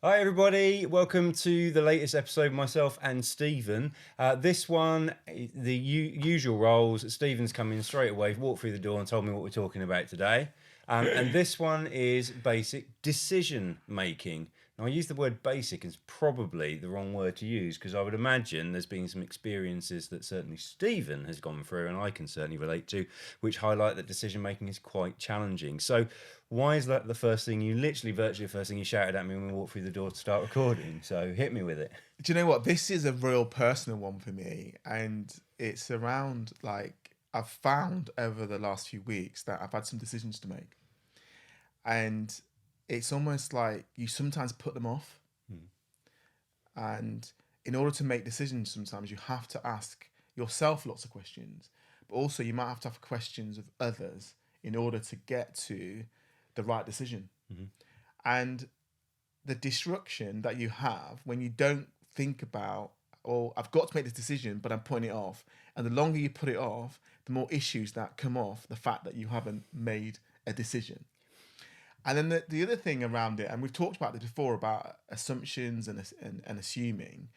Hi, everybody. Welcome to the latest episode. Myself and Stephen. This one, the usual roles. Stephen's come in straight away, walked through the door, and told me what we're talking about today. And this one is basic decision making. Now, I use the word basic as probably the wrong word to use because I would imagine there's been some experiences that certainly Stephen has gone through, and I can certainly relate to, which highlight that decision making is quite challenging. So, why is that the first thing you literally virtually the first thing you shouted at me when we walked through the door to start recording? So hit me with it. Do you know what? This is a real personal one for me, and it's around I've found over the last few weeks that I've had some decisions to make, and it's almost like you sometimes put them off, and in order to make decisions, sometimes you have to ask yourself lots of questions, but also you might have to have questions of others in order to get to the right decision. And the disruption that you have when you don't think about, oh, I've got to make this decision, but I'm putting it off. And the longer you put it off, the more issues that come off the fact that you haven't made a decision. And then the other thing around it, and we've talked about this before about assumptions and assuming,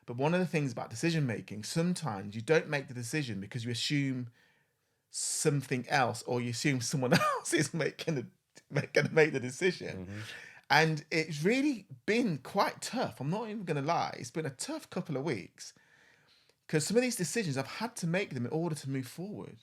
but one of the things about decision making, sometimes you don't make the decision because you assume something else or you assume someone else is going to make the decision. And it's really been quite tough. I'm not even going to lie. It's been a tough couple of weeks because some of these decisions I've had to make them in order to move forward.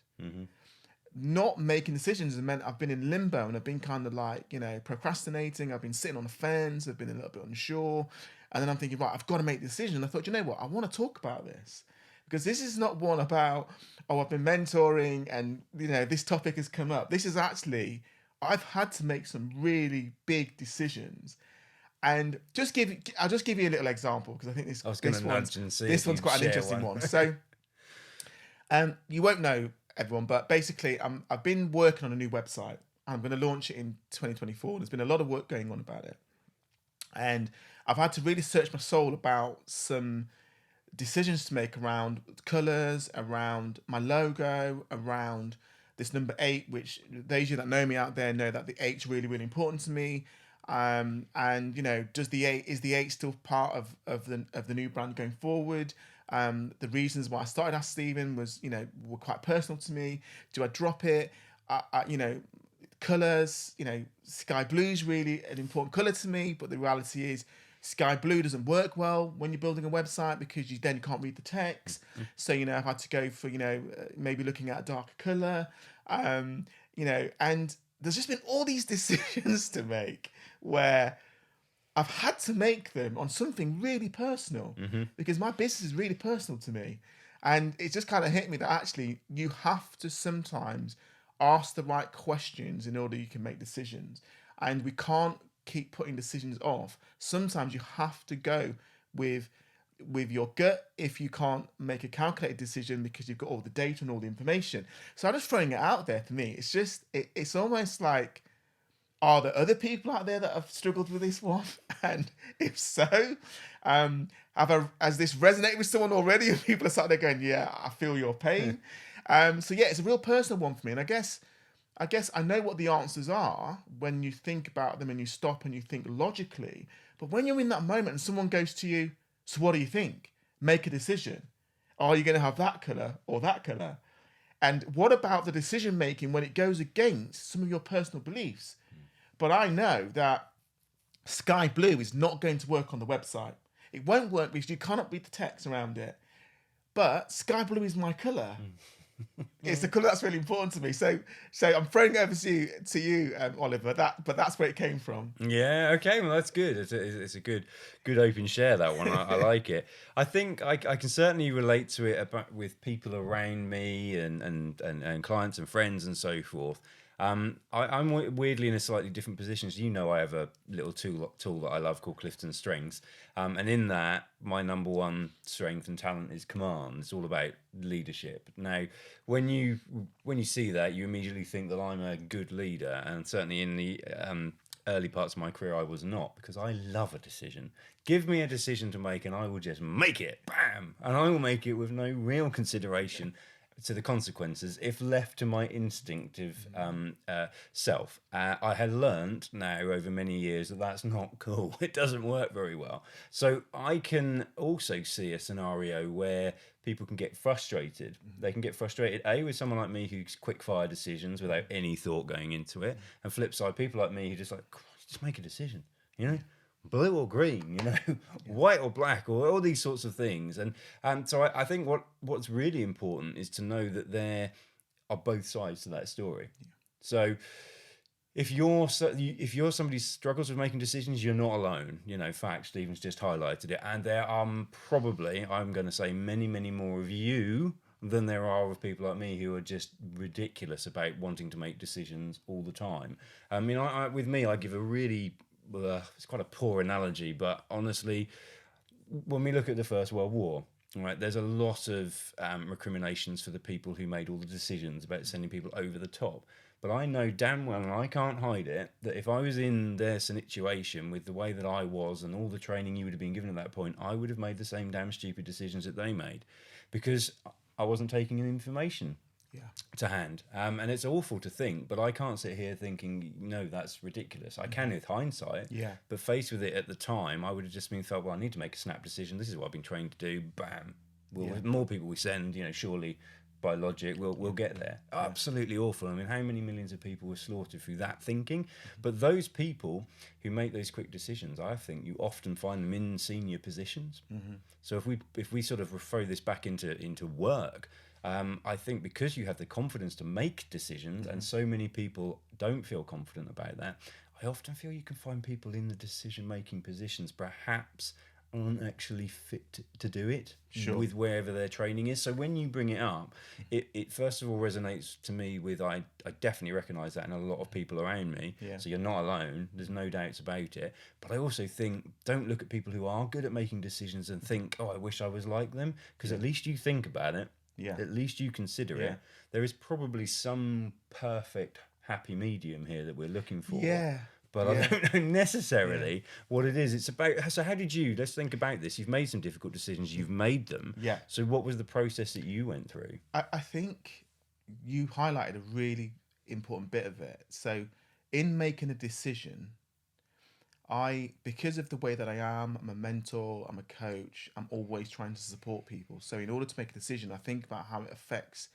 Not making decisions has meant I've been in limbo and I've been kind of procrastinating. I've been sitting on the fence. I've been a little bit unsure. And then I'm thinking, right, I've got to make a decision. And I thought, you know what? I want to talk about this because this is not one about, oh, I've been mentoring and, this topic has come up. This is actually, I've had to make some really big decisions. And I'll just give you a little example because I think I was going to nudge and see this if one's you'd quite an share interesting one. one. So, you won't know everyone, but basically, I've been working on a new website. I'm going to launch it in 2024. There's been a lot of work going on about it, and I've had to really search my soul about some decisions to make around colors, around my logo, around this number 8, which those of you that know me out there know that the 8's really, really important to me. And does the 8 is the 8 still part of the new brand going forward? The reasons why I started Ask Stephen was were quite personal to me. Do I drop it? Colors, sky blue is really an important color to me, but the reality is sky blue doesn't work well when you're building a website because you can't read the text. So I've had to go for maybe looking at a darker color. And there's just been all these decisions to make where I've had to make them on something really personal because my business is really personal to me. And it just kind of hit me that actually you have to sometimes ask the right questions in order you can make decisions. And we can't keep putting decisions off. Sometimes you have to go with your gut if you can't make a calculated decision because you've got all the data and all the information. So I'm just throwing it out there for me. It's just it's almost like, are there other people out there that have struggled with this one? And if so, has this resonated with someone already? And people are sat there going, "Yeah, I feel your pain." So yeah, it's a real personal one for me. And I guess I know what the answers are when you think about them and you stop and you think logically. But when you're in that moment and someone goes to you, "So what do you think? Make a decision. Are you going to have that color or that color?" And what about the decision making when it goes against some of your personal beliefs? But I know that sky blue is not going to work on the website. It won't work because you cannot read the text around it. But sky blue is my color. It's the color that's really important to me. So I'm throwing it over to you, Oliver. But that's where it came from. Yeah, okay, well that's good. It's a good open share, that one. I like it. I think I can certainly relate to it with people around me and clients and friends and so forth. I'm weirdly in a slightly different position. As you know, I have a little tool that I love called Clifton Strengths, and in that, my number one strength and talent is command. It's all about leadership. Now, when you see that, you immediately think that I'm a good leader, and certainly in the early parts of my career, I was not, because I love a decision. Give me a decision to make, and I will just make it, bam, and I will make it with no real consideration to the consequences if left to my instinctive self. I had learnt now over many years that that's not cool. It doesn't work very well. So I can also see a scenario where people can get frustrated. They can get frustrated, with someone like me who's quick fire decisions without any thought going into it. And flip side, people like me who just just make a decision, you know? Blue or green, white or black, or all these sorts of things. And so I think what's really important is to know that there are both sides to that story. Yeah. So if you're somebody who struggles with making decisions, you're not alone. Fact, Stephen's just highlighted it, and there are probably, I'm going to say, many, many more of you than there are of people like me who are just ridiculous about wanting to make decisions all the time. I mean, with me, I give a really it's quite a poor analogy, but honestly, when we look at the First World War, right, there's a lot of recriminations for the people who made all the decisions about sending people over the top. But I know damn well, and I can't hide it, that if I was in their situation with the way that I was and all the training you would have been given at that point, I would have made the same damn stupid decisions that they made, because I wasn't taking in information to hand. And it's awful to think, but I can't sit here thinking, no, that's ridiculous. I can with hindsight, but faced with it at the time, I would have just been felt, well, I need to make a snap decision. This is what I've been trained to do. Bam. The more people we send, surely by logic, we'll get there. Absolutely awful. I mean, how many millions of people were slaughtered through that thinking? But those people who make those quick decisions, I think you often find them in senior positions. So if we sort of throw this back into work, I think because you have the confidence to make decisions, and so many people don't feel confident about that, I often feel you can find people in the decision-making positions perhaps aren't actually fit to do it with wherever their training is. So when you bring it up, it first of all resonates to me with, I definitely recognise that in a lot of people around me. So you're not alone, there's no doubts about it. But I also think, don't look at people who are good at making decisions and think, oh, I wish I was like them, because at least you think about it. At least you consider it. There is probably some perfect happy medium here that we're looking for. But I don't know necessarily what it is. It's about, so how did let's think about this. You've made some difficult decisions, you've made them. So what was the process that you went through? I think you highlighted a really important bit of it. So in making a decision, because of the way that I am, I'm a mentor, I'm a coach, I'm always trying to support people. So in order to make a decision, I think about how it affects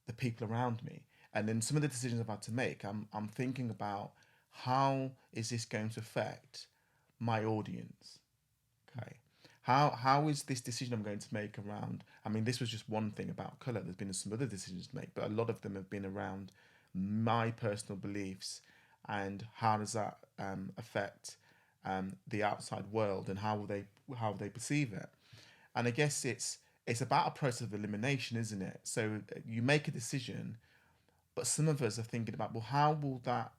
the people around me. And then some of the decisions I've had to make, I'm thinking about, how is this going to affect my audience? Okay. How is this decision I'm going to make around, I mean, this was just one thing about colour. There's been some other decisions to make, but a lot of them have been around my personal beliefs and how does that affect the outside world, and how they perceive it. And I guess it's about a process of elimination, isn't it? So you make a decision, but some of us are thinking about, well, how will that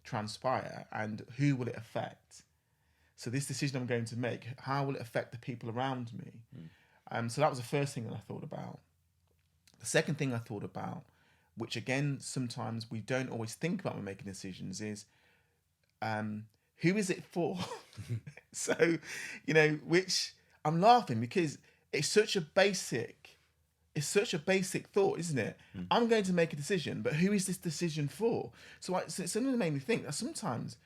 transpire, and who will it affect? So this decision I'm going to make, how will it affect the people around me? So that was the first thing that I thought about. The second thing I thought about, which again sometimes we don't always think about when making decisions, is who is it for? So, which I'm laughing because it's such a basic thought, isn't it? I'm going to make a decision, but who is this decision for? So something made me think that sometimes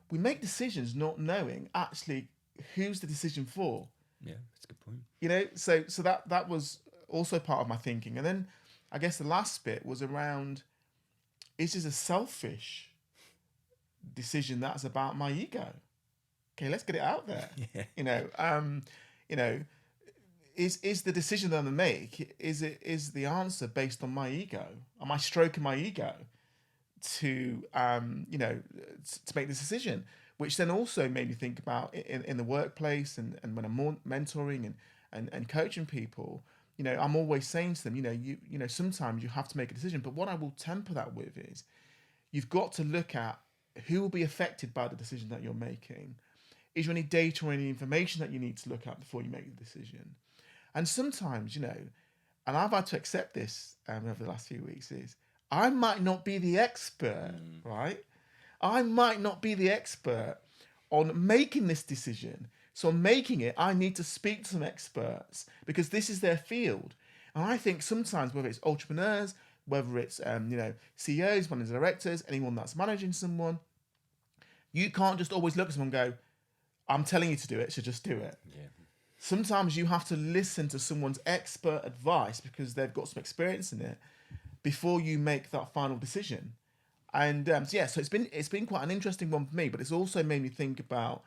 we make decisions not knowing actually who's the decision for. Yeah, that's a good point. So that was also part of my thinking. And then I guess the last bit was around, is this a selfish decision that's about my ego? Okay, let's get it out there. Is the decision that I make, is the answer based on my ego? Am I stroking my ego to make this decision? Which then also made me think about in the workplace and when I'm mentoring and coaching people. I'm always saying to them, sometimes you have to make a decision. But what I will temper that with is, you've got to look at who will be affected by the decision that you're making. Is there any data or any information that you need to look at before you make the decision? And sometimes, and I've had to accept this over the last few weeks, is I might not be the expert, right? I might not be the expert on making this decision. So making it, I need to speak to some experts because this is their field. And I think sometimes, whether it's entrepreneurs, whether it's CEOs, managing directors, anyone that's managing someone, you can't just always look at someone and go, "I'm telling you to do it, so just do it." Yeah. Sometimes you have to listen to someone's expert advice because they've got some experience in it before you make that final decision. And so it's been quite an interesting one for me, but it's also made me think about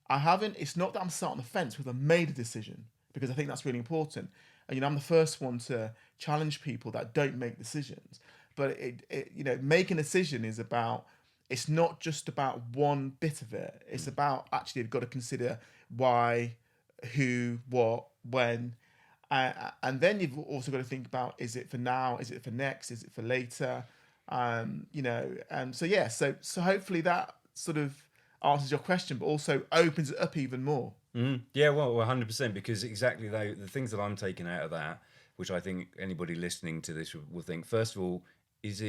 I haven't. It's not that I'm sat on the fence with I've made a decision because I think that's really important. And I'm the first one to challenge people that don't make decisions. But making a decision is about. It's not just about one bit of it. It's about actually you've got to consider why, who, what, when, and then you've also got to think about: is it for now? Is it for next? Is it for later? And so hopefully that sort of answers your question, but also opens it up even more. Yeah, well, 100%, because exactly though the things that I'm taking out of that, which I think anybody listening to this will think, first of all, is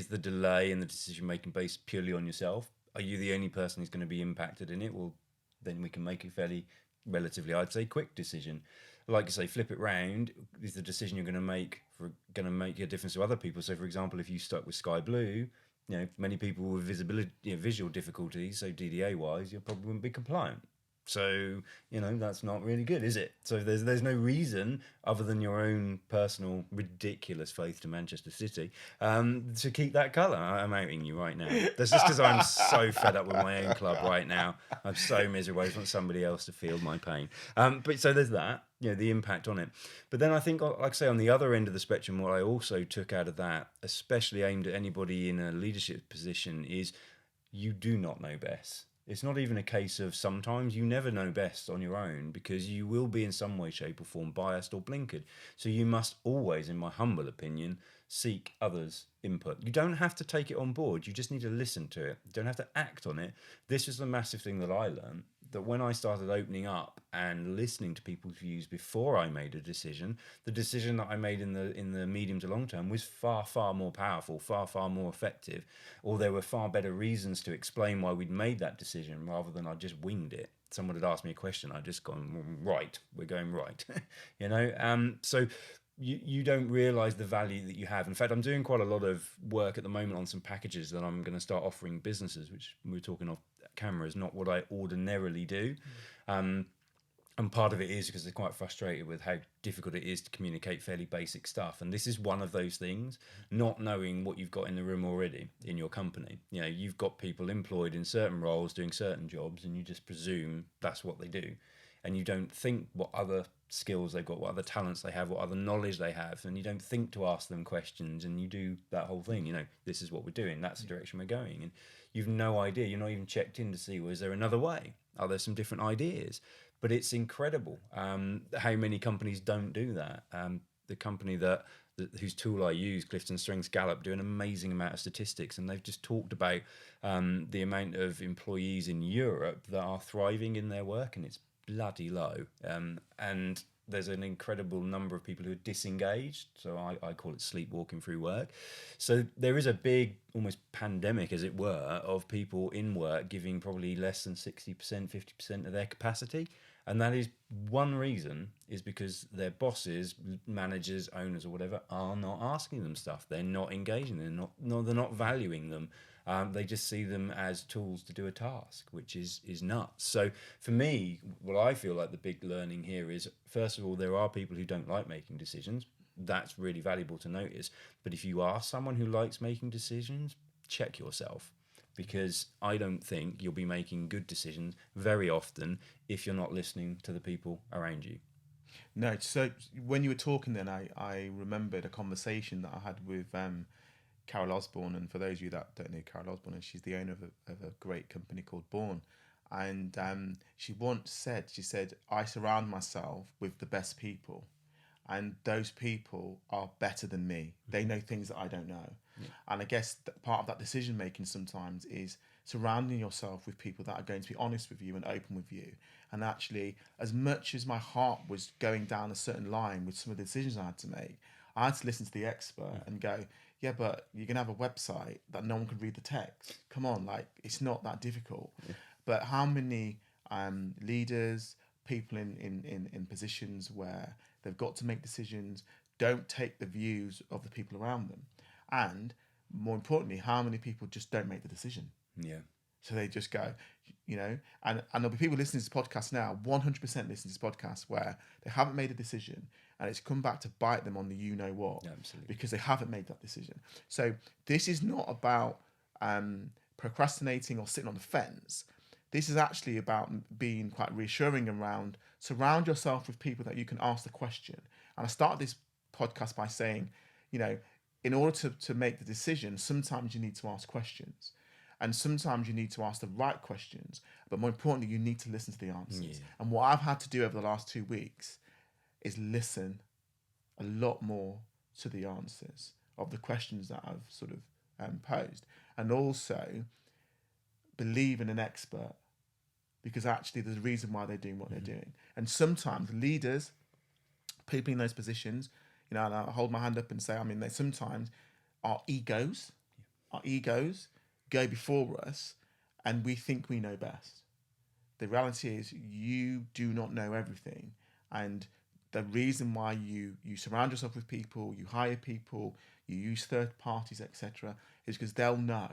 the delay in the decision making based purely on yourself? Are you the only person who's going to be impacted in it? Well, then we can make a fairly relatively, I'd say, quick decision. Like I say, flip it round. Is the decision you're going to make a difference to other people? So, for example, if you stuck with Sky Blue, many people with visual difficulties, so DDA wise, you probably wouldn't be compliant. So, that's not really good, is it? So there's no reason other than your own personal ridiculous faith to Manchester City to keep that colour. I'm outing you right now. That's just because I'm so fed up with my own club right now. I'm so miserable. I just want somebody else to feel my pain. But so there's that, the impact on it. But then I think, like I say, on the other end of the spectrum, what I also took out of that, especially aimed at anybody in a leadership position, is you do not know best. It's not even a case of sometimes you never know best on your own because you will be in some way, shape, or form biased or blinkered. So you must always, in my humble opinion, seek others' input. You don't have to take it on board. You just need to listen to it. You don't have to act on it. This is the massive thing that I learned, that when I started opening up and listening to people's views before I made a decision, the decision that I made in the medium to long term was far, far more powerful, far, far more effective, or there were far better reasons to explain why we'd made that decision rather than I just winged it. Someone had asked me a question, I'd just gone, right, we're going right. So you don't realize the value that you have. In fact, I'm doing quite a lot of work at the moment on some packages that I'm going to start offering businesses, which we were talking off camera is not what I ordinarily do. And part of it is because they're quite frustrated with how difficult it is to communicate fairly basic stuff. And this is one of those things, not knowing what you've got in the room already in your company. You've got people employed in certain roles doing certain jobs, and you just presume that's what they do. And you don't think what other skills they've got, what other talents they have, what other knowledge they have, and you don't think to ask them questions, and you do that whole thing. This is what we're doing, that's the direction we're going, and you've no idea. You're not even checked in to see, well, is there another way? Are there some different ideas? But it's incredible how many companies don't do that. The company whose tool I use, Clifton Strengths Gallup, do an amazing amount of statistics, and they've just talked about the amount of employees in Europe that are thriving in their work, and it's bloody low. And there's an incredible number of people who are disengaged. So I call it sleepwalking through work. So there is a big, almost pandemic, as it were, of people in work giving probably less than 60%, 50% of their capacity. And that is one reason is because their bosses, managers, owners, or whatever are not asking them stuff. They're not engaging. They're not valuing them. They just see them as tools to do a task, which is nuts. So for me, what I feel like the big learning here is, first of all, there are people who don't like making decisions. That's really valuable to notice. But if you are someone who likes making decisions, check yourself. Because I don't think you'll be making good decisions very often if you're not listening to the people around you. No, so when you were talking then, I remembered a conversation that I had with Carol Osborne. And for those of you that don't know Carol Osborne, she's the owner of a great company called Born. And she once said, I surround myself with the best people. And those people are better than me. They know things that I don't know. Yeah. And I guess part of that decision making sometimes is surrounding yourself with people that are going to be honest with you and open with you. And actually, as much as my heart was going down a certain line with some of the decisions I had to make, I had to listen to the expert and go, yeah, but you're going to have a website that no one can read the text. Come on, it's not that difficult. Yeah. But how many leaders, people in positions where They've got to make decisions. Don't take the views of the people around them. And more importantly, how many people just don't make the decision? Yeah. So they just go, and there'll be people listening to this podcast now, 100% listening to this podcast where they haven't made a decision and it's come back to bite them on the what, Absolutely. because they haven't made that decision. So this is not about procrastinating or sitting on the fence. This is actually about being quite reassuring around, surround yourself with people that you can ask the question. And I started this podcast by saying, in order to make the decision, sometimes you need to ask questions. And sometimes you need to ask the right questions. But more importantly, you need to listen to the answers. Yeah. And what I've had to do over the last 2 weeks is listen a lot more to the answers of the questions that I've sort of posed. And also believe in an expert, because actually there's a reason why they're doing what they're doing. And sometimes leaders, people in those positions, and I hold my hand up and say, they sometimes our egos go before us and we think we know best. The reality is you do not know everything. And the reason why you surround yourself with people, you hire people, you use third parties, etc., is because they'll know,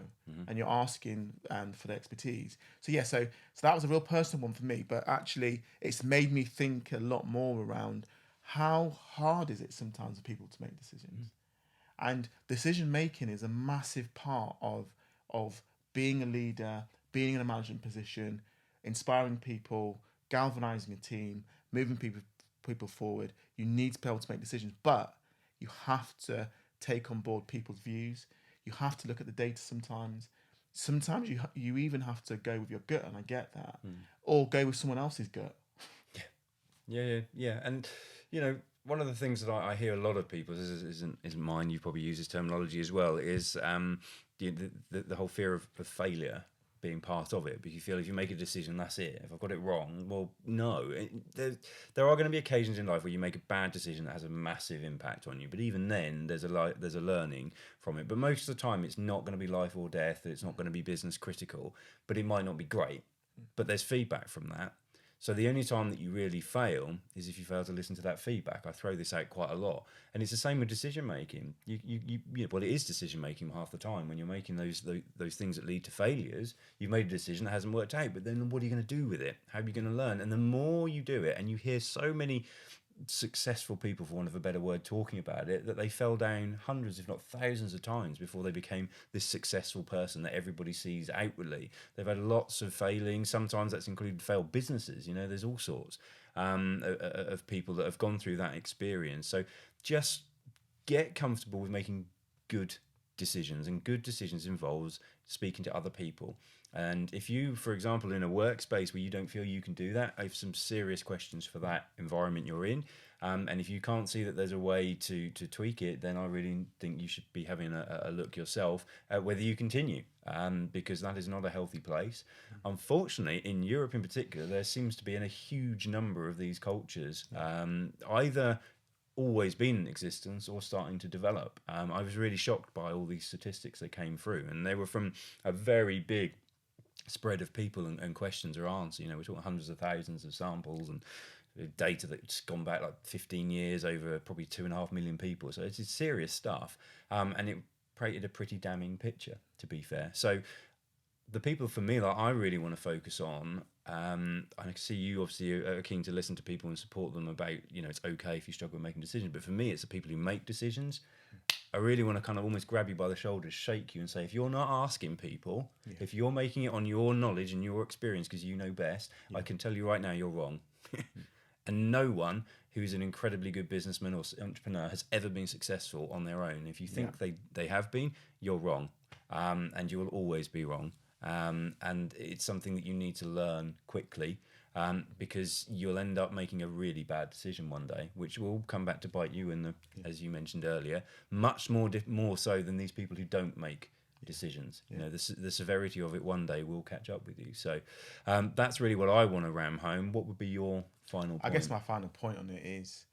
and you're asking for their expertise. So that was a real personal one for me, but actually it's made me think a lot more around how hard is it sometimes for people to make decisions. And decision making is a massive part of being a leader, being in a management position, inspiring people, galvanizing a team, moving people forward. You need to be able to make decisions, but you have to take on board people's views. You have to look at the data sometimes. Sometimes you even have to go with your gut, and I get that, or go with someone else's gut. Yeah. And, one of the things that I hear a lot of people, this isn't mine, you probably use this terminology as well, is the whole fear of failure being part of it. Because you feel if you make a decision, that's it. If I've got it wrong, well, no. There are going to be occasions in life where you make a bad decision that has a massive impact on you. But even then, there's a learning from it. But most of the time, it's not going to be life or death. It's not going to be business critical. But it might not be great. But there's feedback from that. So the only time that you really fail is if you fail to listen to that feedback. I throw this out quite a lot, and it's the same with decision making. Well, it is decision making half the time when you're making those things that lead to failures. You've made a decision that hasn't worked out, but then what are you going to do with it? How are you going to learn? And the more you do it, and you hear so many successful people, for want of a better word, talking about it, that they fell down hundreds if not thousands of times before they became this successful person that everybody sees outwardly. They've had lots of failings. Sometimes that's included failed businesses. There's all sorts of people that have gone through that experience. So just get comfortable with making good decisions, and good decisions involves speaking to other people. And if you, for example, in a workspace where you don't feel you can do that, I have some serious questions for that environment you're in. And if you can't see that there's a way to tweak it, then I really think you should be having a look yourself at whether you continue, because that is not a healthy place. Unfortunately, in Europe in particular, there seems to be a huge number of these cultures, either always been in existence or starting to develop. I was really shocked by all these statistics that came through, and they were from a very big spread of people and questions or answers. We're talking hundreds of thousands of samples and data that's gone back like 15 years over probably 2.5 million people. So it's serious stuff, and it created a pretty damning picture, to be fair. So the people for me that I really want to focus on, I see you obviously are keen to listen to people and support them about, it's okay if you struggle with making decisions. But for me, it's the people who make decisions. I really want to kind of almost grab you by the shoulders, shake you and say, if you're not asking people, if you're making it on your knowledge and your experience because you know best, I can tell you right now you're wrong. And no one who's an incredibly good businessman or entrepreneur has ever been successful on their own. If you think they have been, you're wrong. And you will always be wrong. And it's something that you need to learn quickly, because you'll end up making a really bad decision one day, which will come back to bite you as you mentioned earlier, much more so than these people who don't make decisions. The severity of it one day will catch up with you. So that's really what I want to ram home. What would be your final point? I guess my final point on it is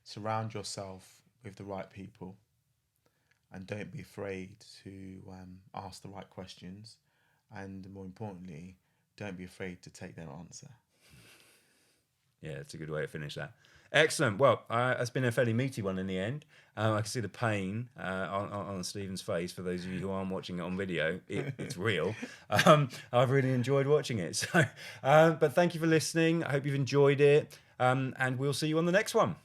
surround yourself with the right people. And don't be afraid to ask the right questions. And more importantly, don't be afraid to take their answer. Yeah, it's a good way to finish that. Excellent. Well, it's been a fairly meaty one in the end. I can see the pain on Stephen's face. For those of you who aren't watching it on video, it's real. I've really enjoyed watching it. So, but thank you for listening. I hope you've enjoyed it, and we'll see you on the next one.